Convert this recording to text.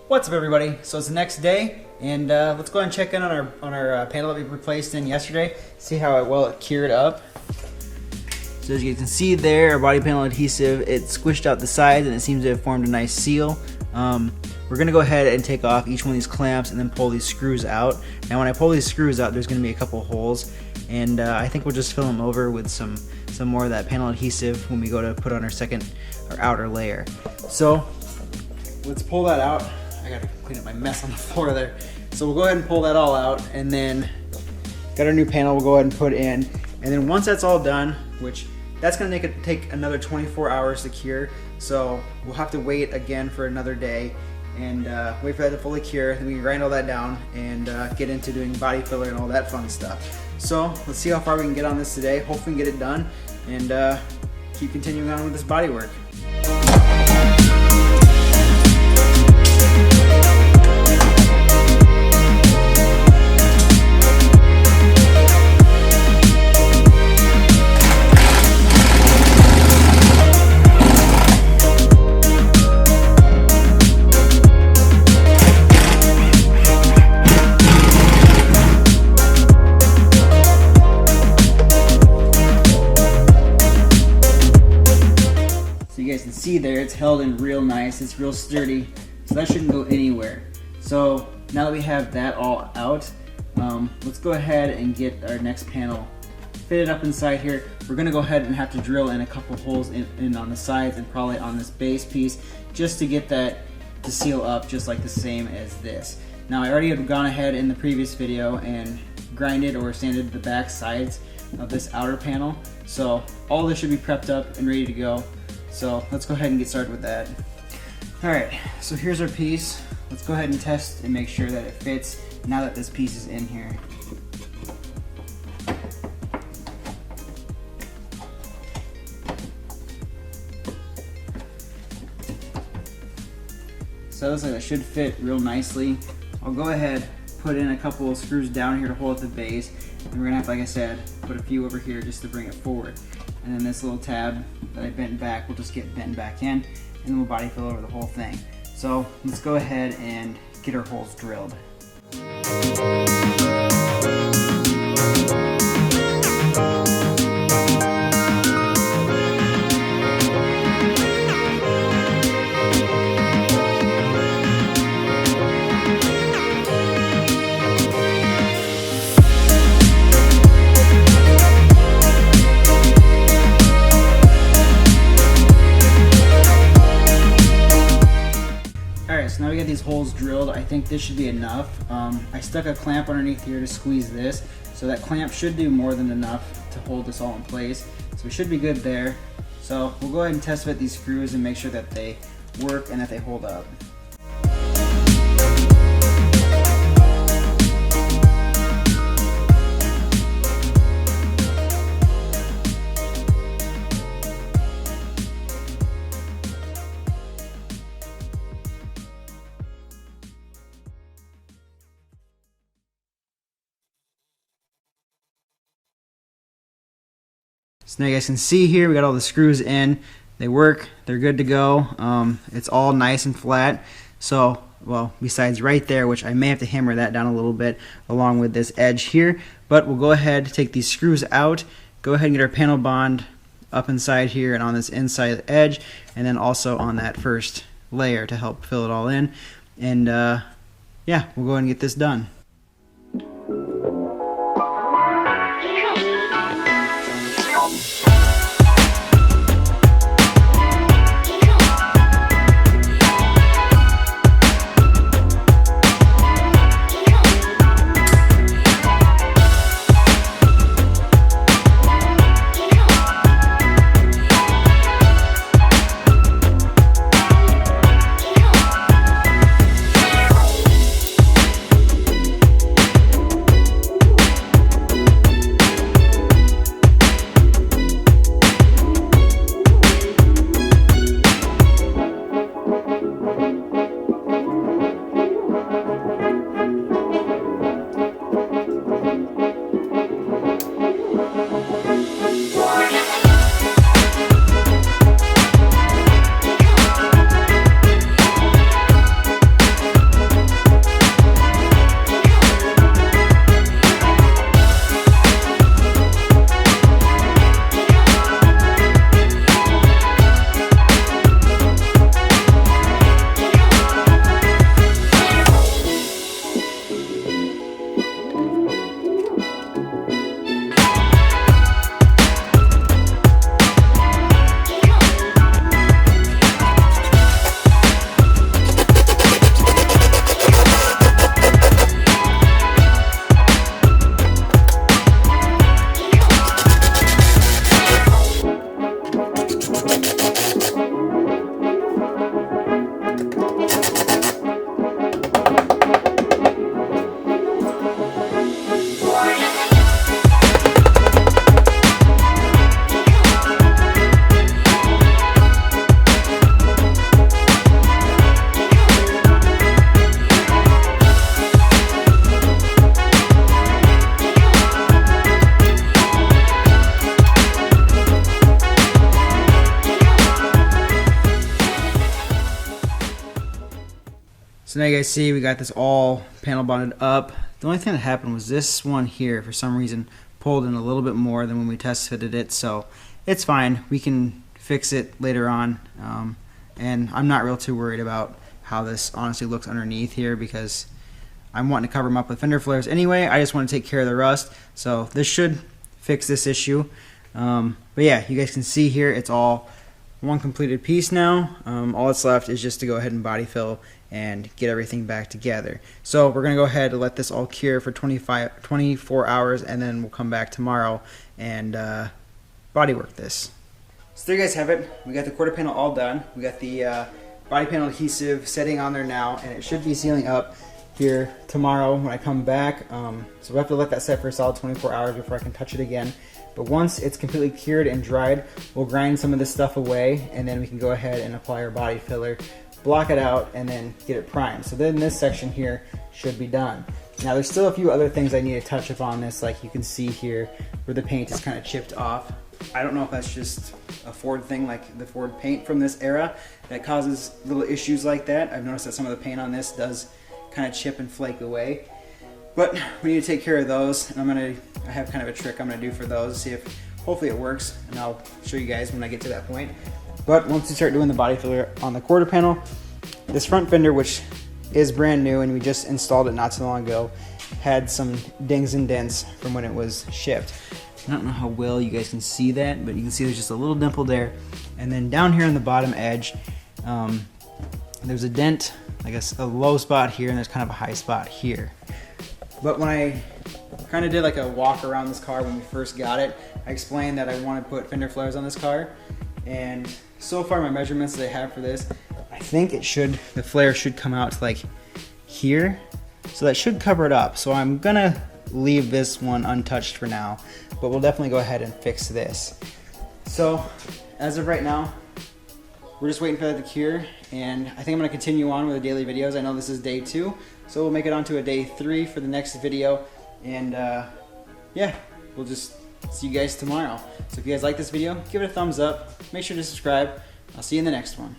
What's up, everybody? So it's the next day, and let's go ahead and check in on our panel that we replaced in yesterday. See how well it cured up. So as you can see there, our body panel adhesive, it squished out the sides and it seems to have formed a nice seal. We're gonna go ahead and take off each one of these clamps and then pull these screws out. Now when I pull these screws out, there's gonna be a couple holes, and I think we'll just fill them over with some more of that panel adhesive when we go to put on our outer layer. So let's pull that out. I gotta clean up my mess on the floor there. So we'll go ahead and pull that all out, and then got our new panel we'll go ahead and put in. And then once that's all done, which that's gonna take another 24 hours to cure, so we'll have to wait again for another day and wait for that to fully cure. Then we can grind all that down and get into doing body filler and all that fun stuff. So let's see how far we can get on this today. Hopefully we can get it done and keep continuing on with this body work. You guys can see there, it's held in real nice, it's real sturdy, so that shouldn't go anywhere. So now that we have that all out, let's go ahead and get our next panel fitted up inside here. We're gonna go ahead and have to drill in a couple holes in on the sides and probably on this base piece just to get that to seal up just like the same as this. Now I already have gone ahead in the previous video and grinded or sanded the back sides of this outer panel, so all this should be prepped up and ready to go. So let's go ahead and get started with that. Alright, so here's our piece. Let's go ahead and test and make sure that it fits now that this piece is in here. So it looks like it should fit real nicely. I'll go ahead, put in a couple of screws down here to hold at the base, and we're gonna have, like I said, put a few over here just to bring it forward. And then this little tab that I bent back will just get bent back in, and then we'll body fill over the whole thing. So let's go ahead and get our holes drilled. So now we got these holes drilled. I think this should be enough. I stuck a clamp underneath here to squeeze this, so that clamp should do more than enough to hold this all in place. So we should be good there. So we'll go ahead and test fit these screws and make sure that they work and that they hold up. So now you guys can see here, we got all the screws in. They work, they're good to go. It's all nice and flat. So, well, besides right there, which I may have to hammer that down a little bit along with this edge here. But we'll go ahead, take these screws out, go ahead and get our panel bond up inside here and on this inside edge, and then also on that first layer to help fill it all in. And yeah, we'll go ahead and get this done. So now you guys see we got this all panel bonded up. The only thing that happened was this one here, for some reason, pulled in a little bit more than when we test fitted it. So it's fine. We can fix it later on. And I'm not real too worried about how this honestly looks underneath here, because I'm wanting to cover them up with fender flares anyway. I just want to take care of the rust. So this should fix this issue. But yeah, you guys can see here it's all one completed piece now. All that's left is just to go ahead and body fill and get everything back together. So we're going to go ahead and let this all cure for 24 hours, and then we'll come back tomorrow and body work this. So there you guys have it. We got the quarter panel all done. We got the body panel adhesive setting on there now, and it should be sealing up here tomorrow when I come back. So we'll have to let that set for a solid 24 hours before I can touch it again. But once it's completely cured and dried, we'll grind some of this stuff away, and then we can go ahead and apply our body filler, block it out, and then get it primed. So then this section here should be done. Now there's still a few other things I need to touch up on this, like you can see here where the paint is kind of chipped off. I don't know if that's just a Ford thing, like the Ford paint from this era, that causes little issues like that. I've noticed that some of the paint on this does kind of chip and flake away. But we need to take care of those, and I have kind of a trick I'm gonna do for those, see if hopefully it works, and I'll show you guys when I get to that point. But once we start doing the body filler on the quarter panel, this front fender, which is brand new and we just installed it not so long ago, had some dings and dents from when it was shipped. I don't know how well you guys can see that, but you can see there's just a little dimple there. And then down here on the bottom edge, there's a dent, like a low spot here, and there's kind of a high spot here. But when I kind of did like a walk around this car when we first got it, I explained that I want to put fender flares on this car. And so far my measurements that I have for this, I think the flare should come out to like here. So that should cover it up. So I'm gonna leave this one untouched for now, but we'll definitely go ahead and fix this. So as of right now, we're just waiting for that to cure, and I think I'm gonna continue on with the daily videos. I know this is day 2, so we'll make it onto a day 3 for the next video, and yeah, we'll just see you guys tomorrow. So if you guys like this video, give it a thumbs up, make sure to subscribe. I'll see you in the next one.